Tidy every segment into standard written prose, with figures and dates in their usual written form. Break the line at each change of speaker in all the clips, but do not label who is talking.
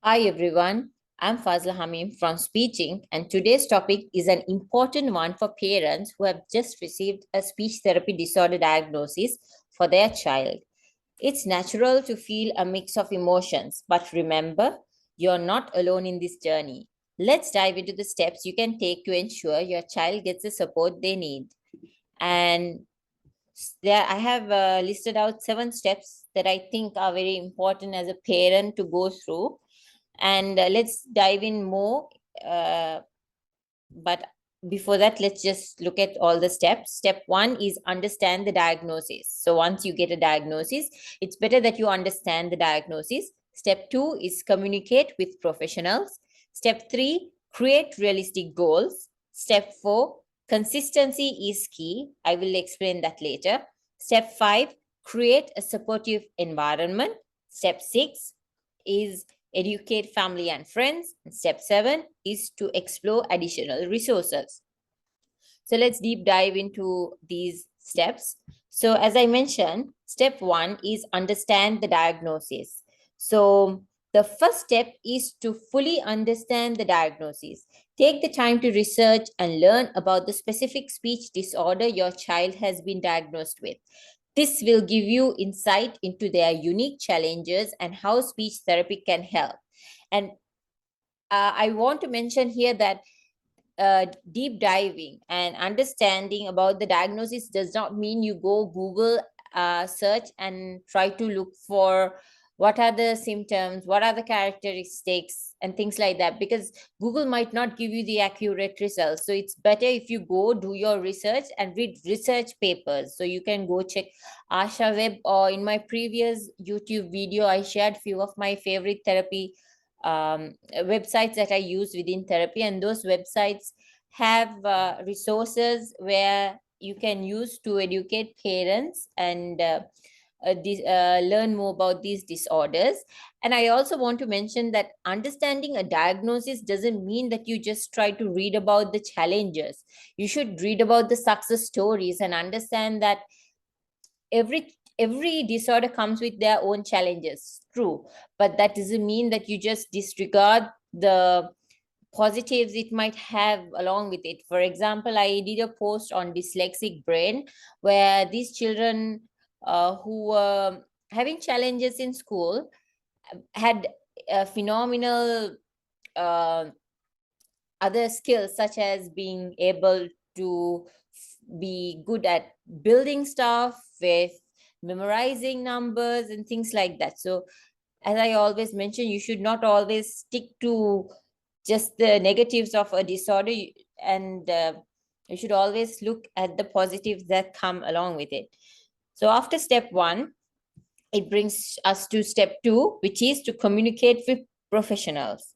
Hi everyone, I'm Fazla Hamim from Speeching, and today's topic is an important one for parents who have just received a speech therapy disorder diagnosis for their child. It's natural to feel a mix of emotions, but remember, you're not alone in this journey. Let's dive into the steps you can take to ensure your child gets the support they need. And there, I have listed out 7 steps that I think are very important as a parent to go through, and let's dive in more. uh, but before that, let's just look at all the steps. Step 1 is understand the diagnosis. So once you get a diagnosis, it's better that you understand the diagnosis. Step 2 is communicate with professionals. Step 3, create realistic goals. Step 4, consistency is key. I will explain that later. Step 5, create a supportive environment. Step 6 is educate family and friends. And step 7 is to explore additional resources. So let's deep dive into these steps. So as I mentioned, step 1 is understand the diagnosis. So the first step is to fully understand the diagnosis. Take the time to research and learn about the specific speech disorder your child has been diagnosed with. This will give you insight into their unique challenges and how speech therapy can help. And I want to mention here that deep diving and understanding about the diagnosis does not mean you go Google search and try to look for what are the symptoms, what are the characteristics, and things like that, because Google might not give you the accurate results. So it's better if you go do your research and read research papers. So you can go check Asha Web, or in my previous YouTube video, I shared few of my favorite therapy websites that I use within therapy, and those websites have resources where you can use to educate parents and learn more about these disorders. And I also want to mention that understanding a diagnosis doesn't mean that you just try to read about the challenges. You should read about the success stories and understand that every disorder comes with their own challenges, true, but that doesn't mean that you just disregard the positives it might have along with it. For example, I did a post on dyslexic brain, where these children who were having challenges in school had a phenomenal uh, other skills, such as being able to be good at building stuff with memorizing numbers and things like that. So as I always mention, you should not always stick to just the negatives of a disorder, and you should always look at the positives that come along with it. So after step 1, it brings us to step 2, which is to communicate with professionals.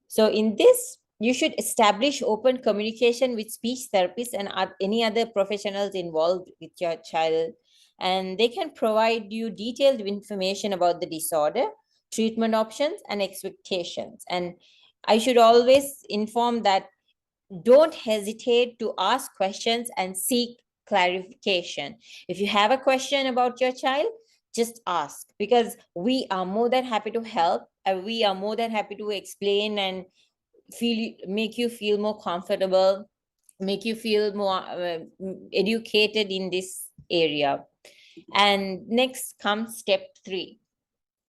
So in this, you should establish open communication with speech therapists and any other professionals involved with your child, and they can provide you detailed information about the disorder, treatment options, and expectations. And I should always inform that don't hesitate to ask questions and seek clarification. If you have a question about your child, just ask, because we are more than happy to help, and we are more than happy to explain and make you feel more comfortable, make you feel more educated in this area. And next comes step 3,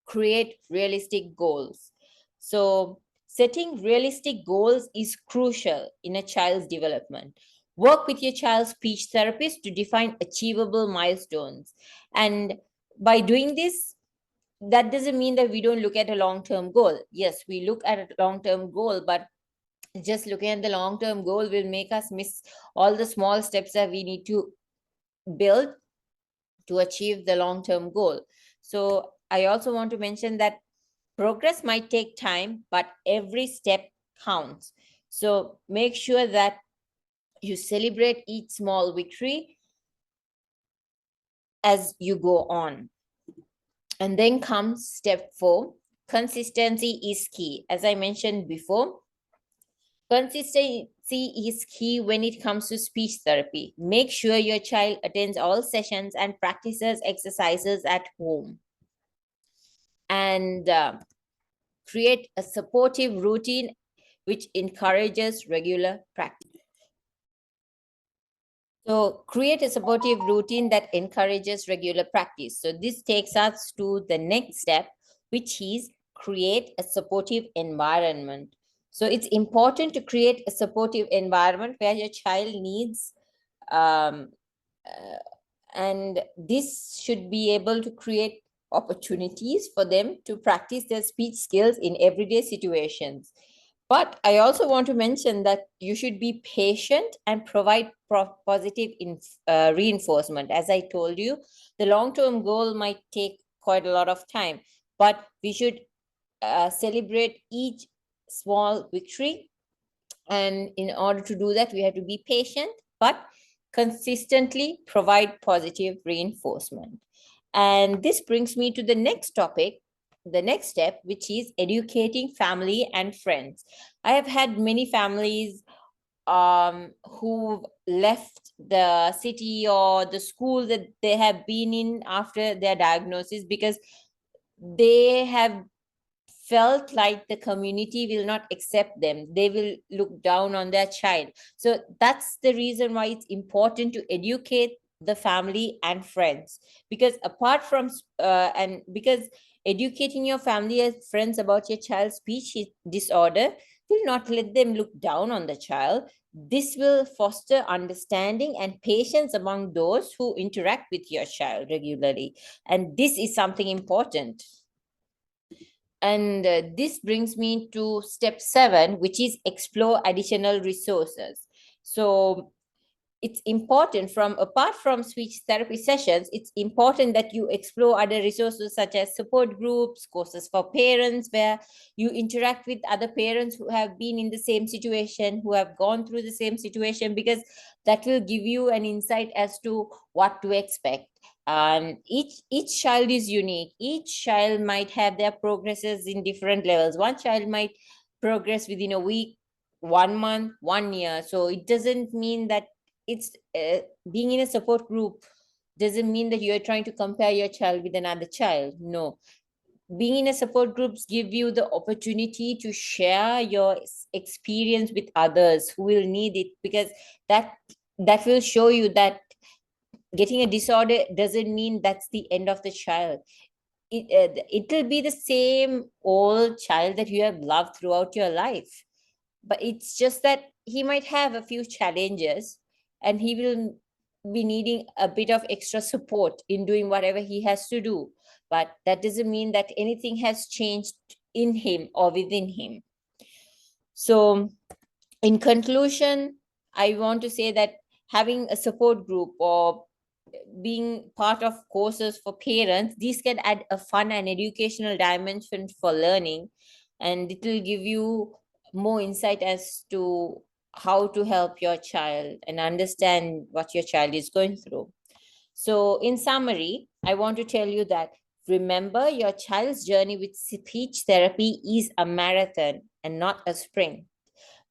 create realistic goals. So, setting realistic goals is crucial in a child's development. Work with your child's speech therapist to define achievable milestones. And by doing this, that doesn't mean that we don't look at a long term goal. Yes, we look at a long term goal, but just looking at the long term goal will make us miss all the small steps that we need to build to achieve the long term goal. So, I also want to mention that progress might take time, but every step counts. So make sure that you celebrate each small victory as you go on. And then comes step 4. Consistency is key. As I mentioned before, consistency is key when it comes to speech therapy. Make sure your child attends all sessions and practices exercises at home. And Create a supportive routine which encourages regular practice. So, create a supportive routine that encourages regular practice. So, this takes us to the next step, which is create a supportive environment. So, it's important to create a supportive environment where your child needs, um, uh, and this should be able to create opportunities for them to practice their speech skills in everyday situations. But I also want to mention that you should be patient and provide positive reinforcement. As I told you, the long term goal might take quite a lot of time, but we should celebrate each small victory. And in order to do that, we have to be patient, but consistently provide positive reinforcement. And this brings me to the next topic, the next step, which is educating family and friends. I have had many families who left the city or the school that they have been in after their diagnosis because they have felt like the community will not accept them. They will look down on their child. So that's the reason why it's important to educate the family and friends. Because apart from, and because educating your family and friends about your child's speech disorder will not let them look down on the child. This will foster understanding and patience among those who interact with your child regularly. And this is something important. And this brings me to step 7, which is explore additional resources. So it's important, from apart from speech therapy sessions, it's important that you explore other resources such as support groups, courses for parents, where you interact with other parents who have been in the same situation, who have gone through the same situation, because that will give you an insight as to what to expect. Each child is unique. Each child might have their progresses in different levels. One child might progress within a week, 1 month, 1 year. So it doesn't mean that it's being in a support group doesn't mean that you're trying to compare your child with another child. No, being in a support groups give you the opportunity to share your experience with others who will need it, because that that will show you that getting a disorder doesn't mean that's the end of the child. It will be the same old child that you have loved throughout your life, but it's just that he might have a few challenges and he will be needing a bit of extra support in doing whatever he has to do. But that doesn't mean that anything has changed in him or within him. So, in conclusion, I want to say that having a support group or being part of courses for parents, these can add a fun and educational dimension for learning, and it will give you more insight as to how to help your child and understand what your child is going through. So, in summary, I want to tell you that remember, your child's journey with speech therapy is a marathon and not a sprint.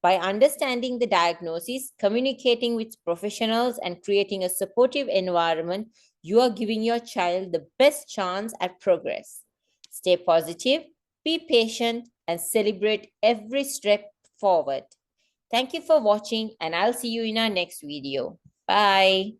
By understanding the diagnosis, communicating with professionals, and creating a supportive environment, you are giving your child the best chance at progress. Stay positive, be patient, and celebrate every step forward. Thank you for watching, and I'll see you in our next video. Bye.